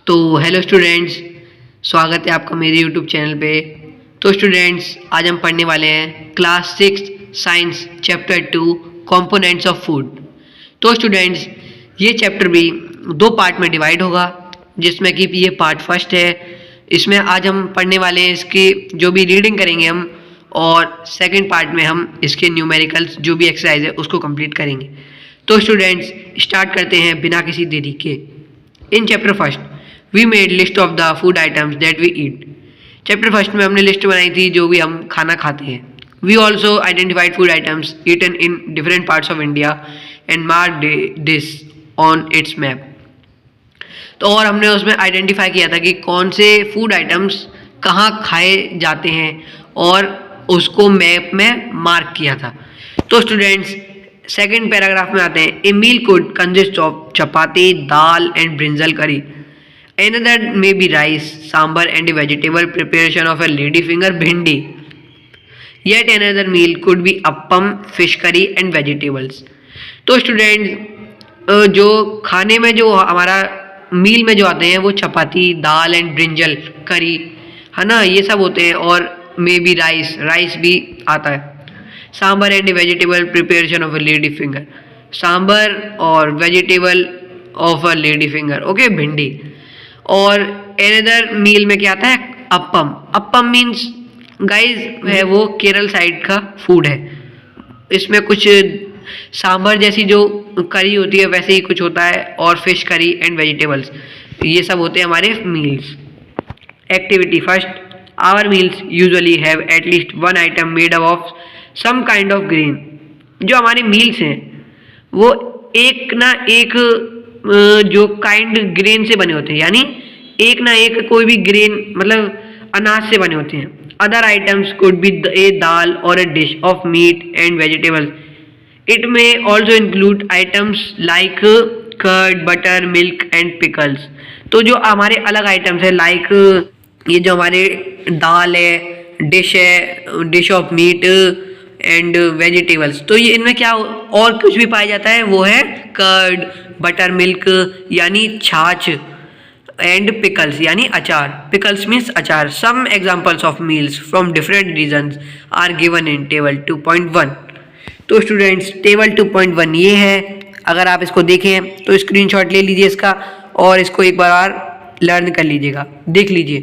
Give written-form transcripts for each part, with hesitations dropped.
तो hello students, स्वागत है आपका मेरे यूट्यूब चैनल पे। तो स्टूडेंट्स, आज हम पढ़ने वाले हैं class 6 science chapter 2 components of food. तो स्टूडेंट्स, ये चैप्टर भी दो पार्ट में डिवाइड होगा, जिसमें कि ये पार्ट फर्स्ट है। इसमें आज हम पढ़ने वाले हैं इसकी जो भी रीडिंग करेंगे हम, और सेकंड पार्ट में हम इसके न्यूमेरिकल्स जो भी एक्सरसाइज है उसको कंप्लीट करेंगे। तो स्टूडेंट्स, स्टार्ट करते हैं बिना किसी देरी के। In chapter first we made list of the food items that we eat. Chapter first में हमने लिस्ट बनाई थी जो भी हम खाना खाते हैं। We also identified food items eaten in different parts of India and mark this on its map. तो और हमने उसमें आइडेंटिफाई किया था कि कौन से फूड आइटम्स कहाँ खाए जाते हैं और उसको मैप में मार्क किया था। तो स्टूडेंट्स, सेकेंड पैराग्राफ में आते हैं। A meal could consist of chapati, dal and brinjal curry. Another may be rice, sambar and a vegetable preparation of a lady finger bhindi. Yet another meal could be appam, fish curry and vegetables. तो student, जो खाने में जो हमारा मील में जो आते हैं वो चपाती, दाल एंड ब्रिंजल करी है ना, ये सब होते हैं। और मे बी राइस भी आता है। Sambar and vegetable preparation of a lady finger, sambar और vegetable of a lady finger, okay, भिंडी। और एनदर मील में क्या आता है? अप्पम। अप्पम मीन्स गाइस है वो केरल साइड का फूड है। इसमें कुछ सांभर जैसी जो करी होती है वैसे ही कुछ होता है, और फिश करी एंड वेजिटेबल्स, ये सब होते हैं हमारे meals. Activity first, our meals usually have at least one item made up of some kind of grain. जो हमारे मील्स हैं वो एक ना एक जो काइंड ग्रेन से बने होते हैं, यानी एक ना एक कोई भी ग्रेन मतलब अनाज से बने होते हैं। Other items could be a dal और a dish of meat and vegetables. It में also include items like curd, butter, milk and pickles. तो जो हमारे अलग आइटम्स है, लाइक ये जो हमारे दाल है, dish of meat and vegetables, तो ये इनमें क्या और कुछ भी पाया जाता है, वो है कर्ड, बटर मिल्क यानी छाछ, एंड पिकल्स यानी अचार। पिकल्स मीन्स अचार। Some examples of meals from different regions are given in table 2.1। तो स्टूडेंट्स, टेबल 2.1 ये है। अगर आप इसको देखें तो स्क्रीनशॉट ले लीजिए इसका, और इसको एक बार लर्न कर लीजिएगा, देख लीजिए।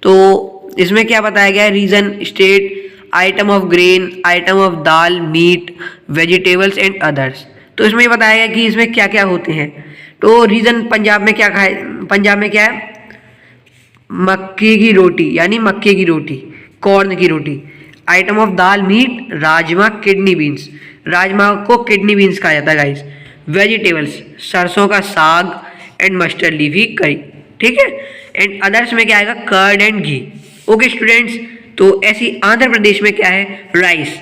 तो इसमें क्या बताया गया है? Region state item of grain, item of dal, meat, vegetables and others. तो इसमें ये बताया गया कि इसमें क्या क्या होते हैं। तो रीजन पंजाब में क्या खाए? पंजाब में क्या है? मक्के की रोटी यानी मक्के की रोटी, कॉर्न की रोटी। Item of dal, meat, rajma, kidney beans. Rajma को किडनी बीन्स कहा जाता है गाइस। वेजिटेबल्स, सरसों का साग एंड मस्टर्ड लीफी करी, ठीक है। एंड अदर्स में क्या आएगा? Curd and ghee, okay students. तो ऐसी आंध्र प्रदेश में क्या है? राइस।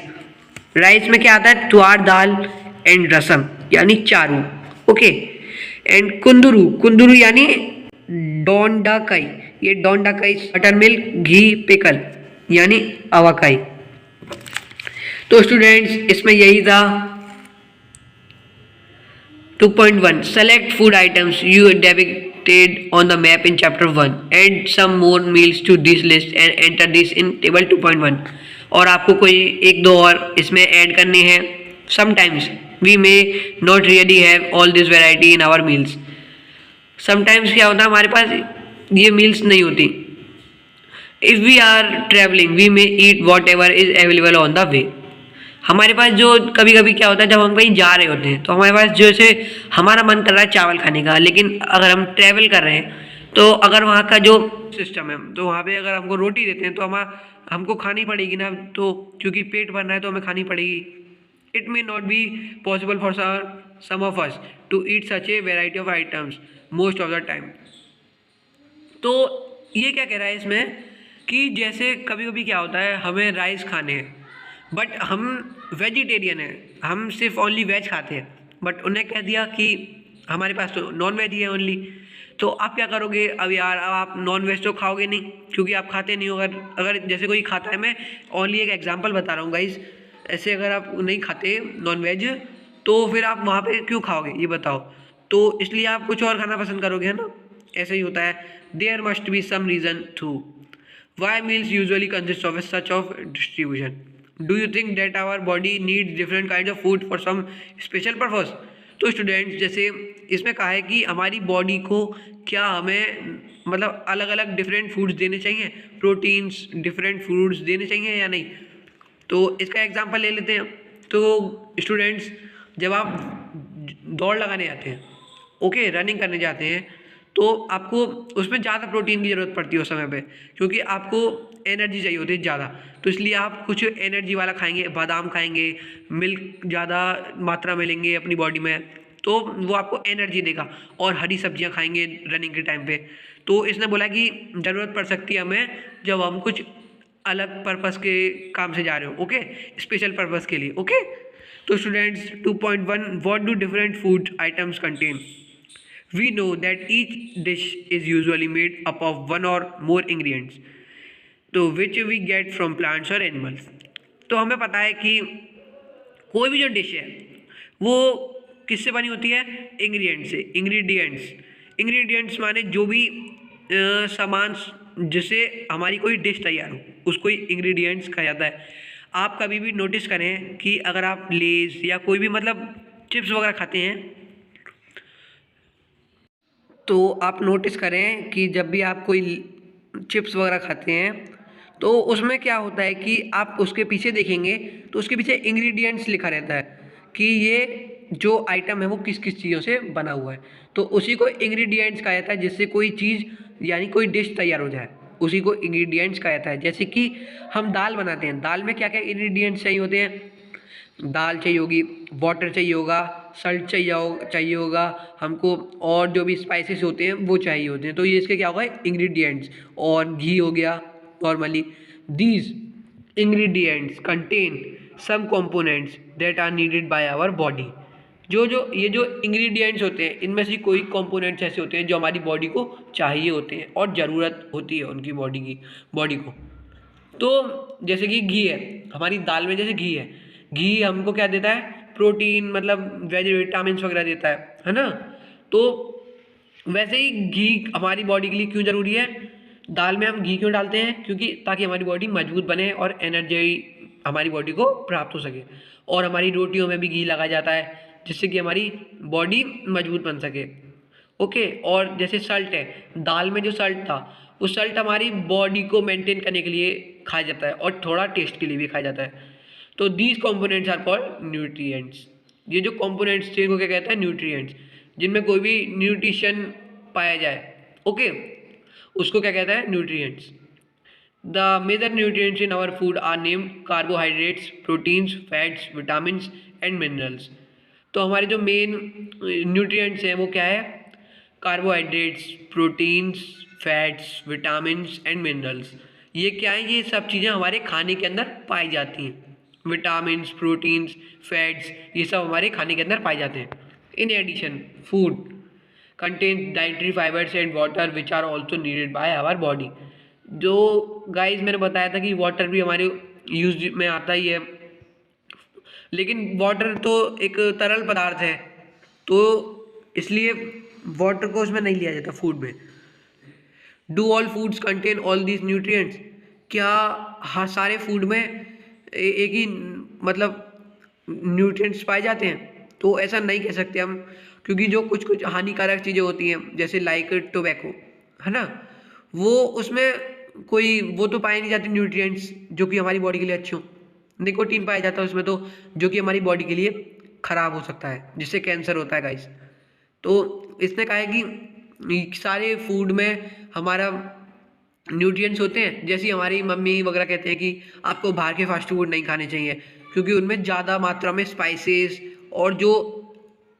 राइस में क्या आता है? तुअर दाल एंड रसम यानी चारू, ओके। एंड कुंदरू यानी डोंडाकाई, ये डोंडाकाई, बटर मिल्क, घी, पिकल यानी अवाकाई। तो स्टूडेंट्स, इसमें यही था 2.1। Select food items you depicted on the map in chapter 1. Add some more meals to this list and enter this in table 2.1. और आपको कोई एक दो और इसमें ऐड करने हैं। Sometimes we may not really have all this variety in our meals. Sometimes क्या होता है, हमारे पास ये meals नहीं होती। If we are traveling, we may eat whatever is available on the way. हमारे पास जो कभी कभी क्या होता है, जब हम कहीं जा रहे होते हैं तो हमारे पास जैसे हमारा मन कर रहा है चावल खाने का, लेकिन अगर हम ट्रैवल कर रहे हैं तो अगर वहाँ का जो सिस्टम है, तो वहाँ पे अगर हमको रोटी देते हैं तो हमको खानी पड़ेगी ना, तो क्योंकि पेट भरना है तो हमें खानी पड़ेगी। It may not be possible for some of us to eat such a variety of items most of the time. तो ये क्या कह रहा है इसमें कि जैसे कभी कभी क्या होता है, हमें राइस खाने हैं बट हम वेजिटेरियन हैं, हम सिर्फ ओनली वेज खाते हैं, बट उन्हें कह दिया कि हमारे पास तो नॉन वेज ही है ओनली। तो आप क्या करोगे? अब यार, अब आप नॉन वेज तो खाओगे नहीं क्योंकि आप खाते नहीं हो। अगर जैसे कोई खाता है, मैं ओनली एक एग्जांपल बता रहा हूँ गाइस, ऐसे अगर आप नहीं खाते नॉन वेज तो फिर आप वहाँ पे क्यों खाओगे ये बताओ? तो इसलिए आप कुछ और खाना पसंद करोगे, है ना। ऐसा ही होता है. There must be some reason too. Why meals usually consist of such of distribution? Do you think that our body needs different kinds of food for some special purpose? तो स्टूडेंट्स, जैसे इसमें कहा है कि हमारी बॉडी को क्या हमें मतलब अलग अलग डिफरेंट फूड्स देने चाहिए, प्रोटीन्स डिफरेंट फूड्स देने चाहिए या नहीं. तो इसका एग्जांपल ले लेते हैं. तो स्टूडेंट्स, जब आप दौड़ लगाने जाते हैं, ओके, रनिंग करने जाते हैं, तो आपको उसमें ज़्यादा प्रोटीन की ज़रूरत पड़ती है उस समय पे, क्योंकि आपको एनर्जी चाहिए होती है ज़्यादा. तो इसलिए आप कुछ एनर्जी वाला खाएंगे, बादाम खाएंगे, मिल्क ज़्यादा मात्रा में लेंगे अपनी बॉडी में, तो वो आपको एनर्जी देगा. और हरी सब्जियां खाएंगे रनिंग के टाइम पे. तो इसने बोला कि ज़रूरत पड़ सकती है हमें जब हम कुछ अलग पर्पस के काम से जा रहे हो, ओके, स्पेशल पर्पस के लिए, ओके. तो students, 2.1, what do different food items contain? We know that each dish is usually made up of one or more ingredients, तो which we get from plants or animals. तो हमें पता है कि कोई भी जो डिश है वो किससे बनी होती है? इंग्रेडिएंट से. इंग्रेडिएंट्स माने जो भी सामान जिससे हमारी कोई डिश तैयार हो, उसको ही इंग्रेडिएंट्स कहा जाता है. आप कभी भी नोटिस करें कि अगर आप लेज या कोई भी मतलब चिप्स वगैरह खाते हैं, तो आप नोटिस करें कि जब भी आप कोई चिप्स वगैरह खाते हैं, तो उसमें क्या होता है कि आप उसके पीछे देखेंगे तो उसके पीछे इंग्रेडिएंट्स लिखा रहता है कि ये जो आइटम है वो किस किस चीज़ों से बना हुआ है. तो उसी को इंग्रेडिएंट्स कहा जाता है, जिससे कोई चीज़ यानी कोई डिश तैयार हो जाए, उसी को इंग्रेडिएंट्स कहा जाता है. जैसे कि हम दाल बनाते हैं, दाल में क्या क्या इंग्रेडिएंट्स चाहिए होते हैं? दाल चाहिए होगी, वाटर चाहिए होगा, सल्ट चाहिए होगा हमको, और जो भी स्पाइसेस होते हैं वो चाहिए होते हैं. तो ये इसके क्या होगा? इंग्रेडिएंट्स. और घी हो गया normally. These ingredients contain some components that are needed by our body. ये जो इंग्रेडिएंट्स होते हैं, इनमें से कोई कंपोनेंट्स ऐसे होते हैं जो हमारी बॉडी को चाहिए होते हैं और ज़रूरत होती है उनकी बॉडी को. तो जैसे कि घी है, हमारी दाल में जैसे घी है, घी हमको क्या देता है? प्रोटीन, मतलब विटामिन्स वगैरह देता है ना. तो वैसे ही घी हमारी बॉडी के लिए क्यों ज़रूरी है? दाल में हम घी क्यों डालते हैं? क्योंकि ताकि हमारी बॉडी मजबूत बने और एनर्जी हमारी बॉडी को प्राप्त हो सके. और हमारी रोटियों में भी घी लगा जाता है जिससे कि हमारी बॉडी मजबूत बन सके, ओके. और जैसे सल्ट है, दाल में जो सल्ट था, उस सल्ट हमारी बॉडी को मेंटेन करने के लिए खाया जाता है और थोड़ा टेस्ट के लिए भी खाया जाता है. तो these components are called nutrients. ये जो कंपोनेंट्स थे इनको क्या कहता है? न्यूट्रिएंट्स. जिनमें कोई भी न्यूट्रिशन पाया जाए, ओके, उसको क्या कहता है? Nutrients. The major nutrients in our food are named carbohydrates, proteins, fats, vitamins and minerals. तो हमारे जो मेन न्यूट्रिएंट्स हैं वो क्या है? Carbohydrates, proteins, fats, vitamins and minerals. ये क्या है? ये सब चीज़ें हमारे खाने के अंदर पाई जाती हैं. विटामिन्स, प्रोटीन्स, फैट्स, ये सब हमारे खाने के अंदर पाए जाते हैं. In addition, food contains dietary fibres and water which are also needed by our body. जो गाइस मैंने बताया था कि वाटर भी हमारे यूज में आता ही है, लेकिन वाटर तो एक तरल पदार्थ है, तो इसलिए वाटर को उसमें नहीं लिया जाता फूड में. Do all foods contain all these nutrients? क्या हर सारे फूड में एक ही मतलब न्यूट्रिएंट्स पाए जाते हैं? तो ऐसा नहीं कह सकते हम, क्योंकि जो कुछ हानिकारक चीज़ें होती हैं जैसे लाइक टोबैको, है ना, वो उसमें कोई वो तो पाए नहीं जाते न्यूट्रिएंट्स जो कि हमारी बॉडी के लिए अच्छे हों. निकोटीन पाया जाता है उसमें, तो जो कि हमारी बॉडी के लिए ख़राब हो सकता है, जिससे कैंसर होता है गाइस. तो इसने कहा है कि सारे फूड में हमारा न्यूट्रिएंट्स होते हैं. जैसे हमारी मम्मी वगैरह कहते हैं कि आपको बाहर के फास्ट फूड नहीं खाने चाहिए, क्योंकि उनमें ज़्यादा मात्रा में स्पाइसेस और जो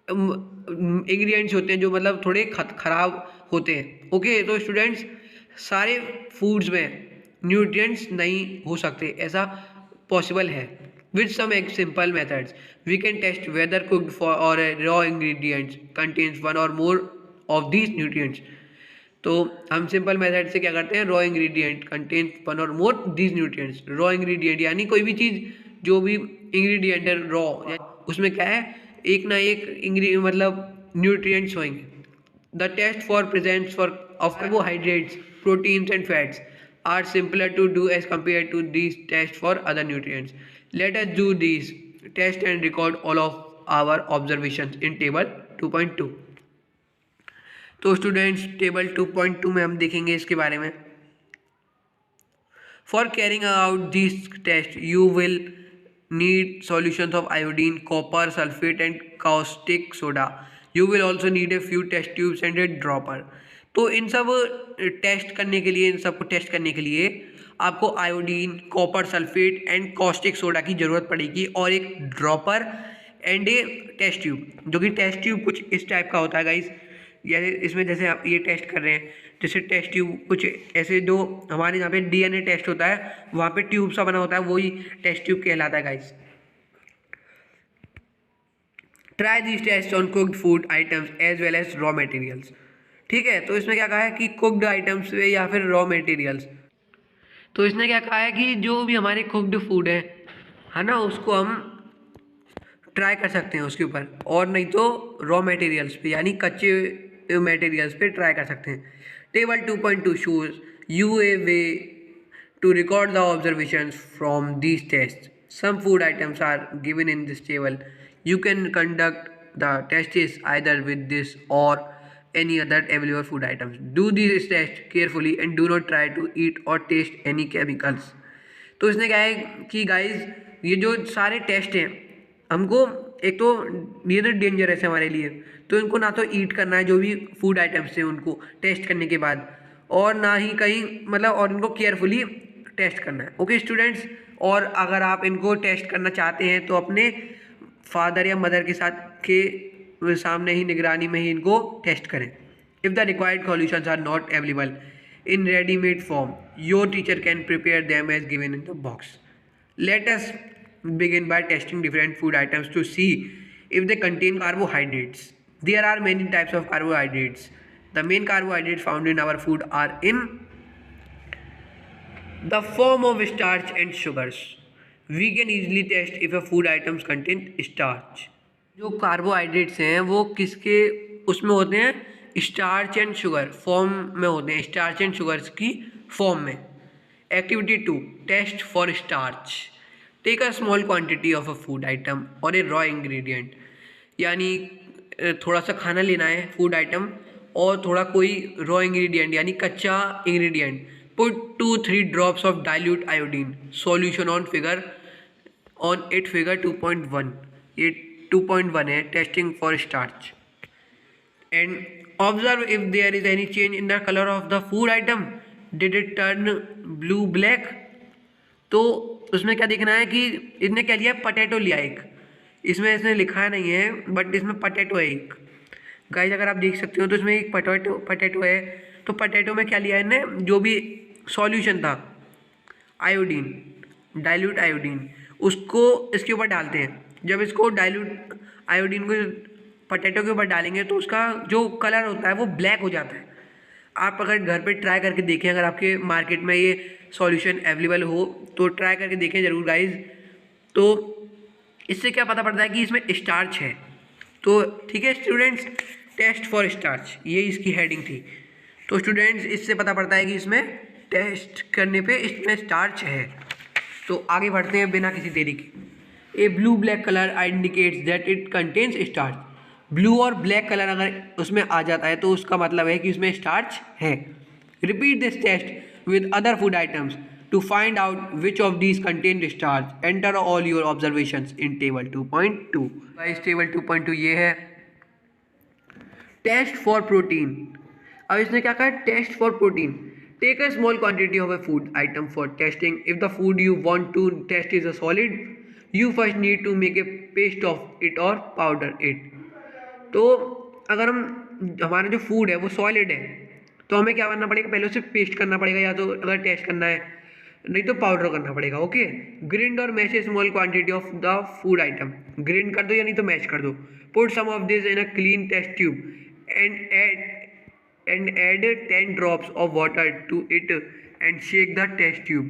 इंग्रेडिएंट्स होते हैं जो मतलब थोड़े ख़राब होते हैं, ओके. तो स्टूडेंट्स, सारे फूड्स में न्यूट्रिएंट्स नहीं हो सकते, ऐसा पॉसिबल है. With some simple methods, we can test whether cooked for or raw ingredients contains one or more of these nutrients. तो हम सिंपल मेथड से क्या करते हैं? रॉ इंग्रेडिएंट कंटेन वन और मोर दीज न्यूट्रिएंट्स. रॉ इंग्रेडिएंट यानी कोई भी चीज़, जो भी इंग्रेडिएंट है रॉ, उसमें क्या है? एक ना एक मतलब न्यूट्रिएंट्स होंगे. The test for presence of carbohydrates, proteins, and fats are simpler to do as compared to these tests for other nutrients. Let us do these tests and record all of our observations in table 2.2. तो students table 2.2 में हम देखेंगे इसके बारे में. For carrying out this test, you will need solutions of iodine, copper, sulfate and caustic soda. You will also need a few test tubes and a dropper. तो इन सब test करने के लिए, इन सबको टेस्ट करने के लिए आपको iodine, copper sulphate and caustic soda की ज़रूरत पड़ेगी और एक dropper and a test tube. जो कि टेस्ट ट्यूब कुछ इस टाइप का होता है गाइस. ये इसमें जैसे आप ये टेस्ट कर रहे हैं, जैसे टेस्ट ट्यूब कुछ ऐसे जो हमारे यहाँ पे डीएनए टेस्ट होता है वहाँ पे ट्यूब सा बना होता है, वही टेस्ट ट्यूब कहलाता है guys. Try this test on cooked food items as well as raw materials. ठीक है, तो इसमें क्या कहा है कि कुक्ड आइटम्स पे या फिर रॉ मटेरियल्स. तो इसने क्या कहा है कि जो भी हमारे कुक्ड फूड है ना, उसको हम ट्राई कर सकते हैं उसके ऊपर, और नहीं तो रॉ मटेरियल्स पे यानी कच्चे मटेरियल्स पे ट्राई कर सकते हैं. Table 2.2 shows you a way to record the observations from these test. Some food items are given in this table. You can conduct the tests either with this or any other available food items. Do these tests carefully and do not try to eat or taste any chemicals. तो इसने क्या है कि guys ये जो सारे test हैं हमको, एक तो ये तो डेंजरस है हमारे लिए, तो इनको ना तो ईट करना है जो भी फूड आइटम्स हैं उनको टेस्ट करने के बाद, और ना ही कहीं मतलब, और इनको केयरफुली टेस्ट करना है. ओके स्टूडेंट्स, और अगर आप इनको टेस्ट करना चाहते हैं तो अपने फादर या मदर के साथ के सामने ही, निगरानी में ही इनको टेस्ट करें. If the required solutions are not available in readymade form, your teacher can prepare them as given in the box. Let us begin by testing different food items to see if they contain carbohydrates. There are many types of carbohydrates. The main carbohydrates found in our food are in the form of starch and sugars. We can easily test if a food items contain starch. जो carbohydrates हैं वो किसके उसमें होते हैं, starch and sugar form में होते हैं, स्टार्च एंड शुगर्स की फॉर्म में. Activity 2, test for starch. Take a small quantity of a food item और ए रॉ इंग्रेडिएंट. यानी थोड़ा सा खाना लेना है फूड आइटम और थोड़ा कोई रॉ इंग्रेडिएंट यानी कच्चा ingredient. Put 2-3 drops of dilute iodine solution on it figure 2.1. ये 2.1 है, testing for starch. And observe if there is any change in the colour of the food item. Did it turn blue black. तो उसमें क्या देखना है कि इसने क्या लिया, पटेटो लिया एक, इसमें इसने लिखा नहीं है बट इसमें पटेटो है एक. गाइस अगर आप देख सकते हो तो इसमें एक पटेटो है. तो पटेटो में क्या लिया है इन्हें, जो भी सॉल्यूशन था आयोडीन, डाइल्यूट आयोडीन, उसको इसके ऊपर डालते हैं. जब इसको डाइल्यूट आयोडीन को पटेटो के ऊपर डालेंगे तो उसका जो कलर होता है वो ब्लैक हो जाता है. आप अगर घर पे ट्राई करके देखें, अगर आपके मार्केट में ये सॉल्यूशन अवेलेबल हो तो ट्राई करके देखें ज़रूर गाइज. तो इससे क्या पता पड़ता है कि इसमें स्टार्च है. तो ठीक है स्टूडेंट्स, टेस्ट फॉर स्टार्च ये इसकी हेडिंग थी. तो स्टूडेंट्स इससे पता पड़ता है कि इसमें टेस्ट करने पे इसमें स्टार्च है. तो आगे बढ़ते हैं बिना किसी देरी के. A blue black colour indicates that it contains starch. Blue और ब्लैक कलर अगर उसमें आ जाता है तो उसका मतलब है कि उसमें स्टार्च है. Repeat this test with other food items to find out which of these contain starch. Enter all your observations in table 2.2. Guys table 2.2 ये है. Test for protein. अब इसने क्या कहा, test for protein. Take a small quantity of a food item for testing. If the food you want to test is a solid, you first need to make a paste of it और powder it. तो अगर हमारा जो food है वो solid है तो हमें क्या करना पड़ेगा, पहले उसे पेस्ट करना पड़ेगा, या तो अगर टेस्ट करना है नहीं तो पाउडर करना पड़ेगा. ओके, ग्रिंड और mash a small quantity of the food item. Grind कर दो या नहीं तो मैश कर दो. Put some of this in a clean test tube and add 10 drops of water to it and shake the test tube.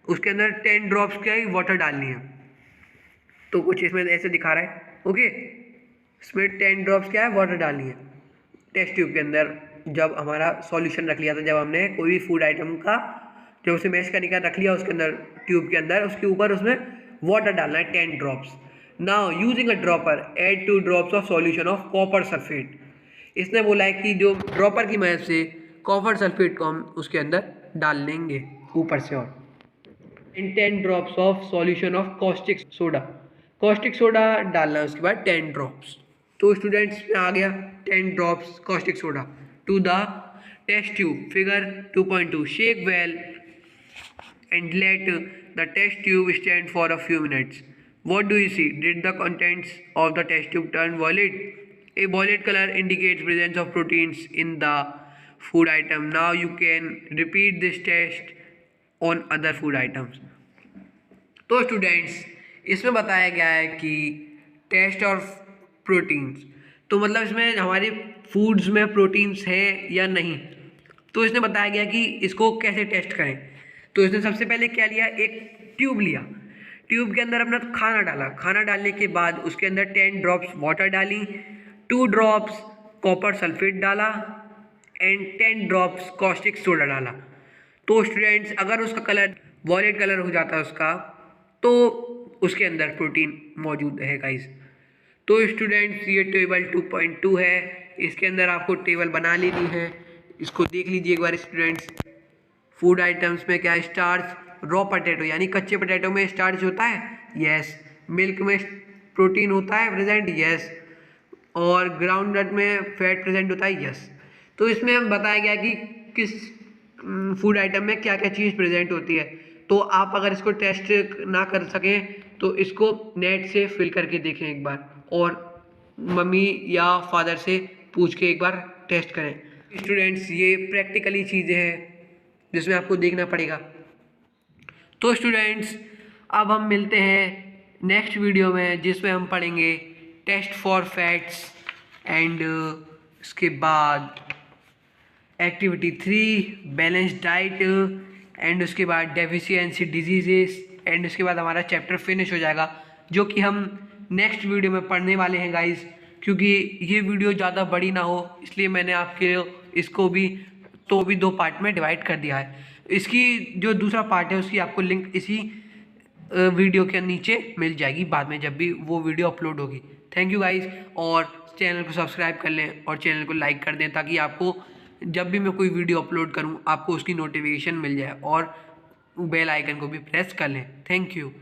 उसके अंदर 10 drops क्या है, वाटर डालनी है. तो कुछ इसमें ऐसे दिखा रहा है. ओके, इसमें 10 ड्रॉप्स क्या है, वाटर डालनी है. टेस्ट ट्यूब के अंदर जब हमारा सॉल्यूशन रख लिया था, जब हमने कोई भी फूड आइटम का जब उसे मैश करने का रख लिया उसके अंदर ट्यूब के अंदर, उसके ऊपर उसमें वाटर डालना है 10 drops. Now using a dropper add 2 drops of solution of copper sulphate. इसने बोला है कि जो ड्रॉपर की मदद से कॉपर सल्फेट को हम उसके अंदर डाल लेंगे ऊपर से, और इन 10 drops of solution of caustic soda. Caustic soda डालना है उसके बाद 10 ड्रॉप्स। तो स्टूडेंट्स में आ गया 10 drops caustic soda to the test tube. Figure 2.2 shake well and let the test tube stand for a few minutes. What do you see? Did the contents of the test tube turn violet? A violet color indicates presence of proteins in the food item. Now you can repeat this test on other food items. तो students इसमें बताया गया है कि test of proteins, तो मतलब इसमें हमारे फूड्स में प्रोटीन्स है या नहीं। तो इसने बताया गया कि इसको कैसे टेस्ट करें। तो इसने सबसे पहले क्या लिया, एक ट्यूब लिया, ट्यूब के अंदर अपना खाना डाला, खाना डालने के बाद उसके अंदर 10 ड्रॉप्स वाटर डाली, 2 ड्रॉप्स कॉपर सल्फेट डाला एंड 10 ड्रॉप्स कॉस्टिक सोडा डाला। तो स्टूडेंट्स अगर उसका कलर वॉयलेट कलर हो जाता है उसका, तो उसके अंदर प्रोटीन मौजूद है गाइस। तो स्टूडेंट्स ये टेबल 2.2 है, इसके अंदर आपको टेबल बना लेनी है, इसको देख लीजिए एक बार स्टूडेंट्स। फूड आइटम्स में क्या है, स्टार्च रॉ पोटैटो यानी कच्चे पोटैटो में स्टार्च होता है, यस। मिल्क में प्रोटीन होता है प्रेजेंट, यस। और ग्राउंडनट में फैट प्रेजेंट होता है, यस। तो इसमें हम बताया गया कि किस फूड आइटम में क्या क्या चीज़ प्रेजेंट होती है। तो आप अगर इसको टेस्ट ना कर सकें तो इसको नेट से फिल करके देखें एक बार, और मम्मी या फादर से पूछ के एक बार टेस्ट करें। स्टूडेंट्स ये प्रैक्टिकली चीज़ें हैं जिसमें आपको देखना पड़ेगा। तो स्टूडेंट्स अब हम मिलते हैं नेक्स्ट वीडियो में, जिसमें हम पढ़ेंगे टेस्ट फॉर फैट्स एंड उसके बाद एक्टिविटी 3 बैलेंस डाइट एंड उसके बाद डेफिशिएंसी डिजीजेस एंड उसके बाद हमारा चैप्टर फिनिश हो जाएगा, जो कि हम नेक्स्ट वीडियो में पढ़ने वाले हैं गाइस। क्योंकि ये वीडियो ज़्यादा बड़ी ना हो इसलिए मैंने आपके इसको भी 2 पार्ट में डिवाइड कर दिया है। इसकी जो दूसरा पार्ट है उसकी आपको लिंक इसी वीडियो के नीचे मिल जाएगी बाद में जब भी वो वीडियो अपलोड होगी। थैंक यू गाइस, और चैनल को सब्सक्राइब कर लें और चैनल को लाइक कर दें ताकि आपको जब भी मैं कोई वीडियो अपलोड करूं आपको उसकी नोटिफिकेशन मिल जाए, और बेल आइकन को भी प्रेस कर लें। Thank you.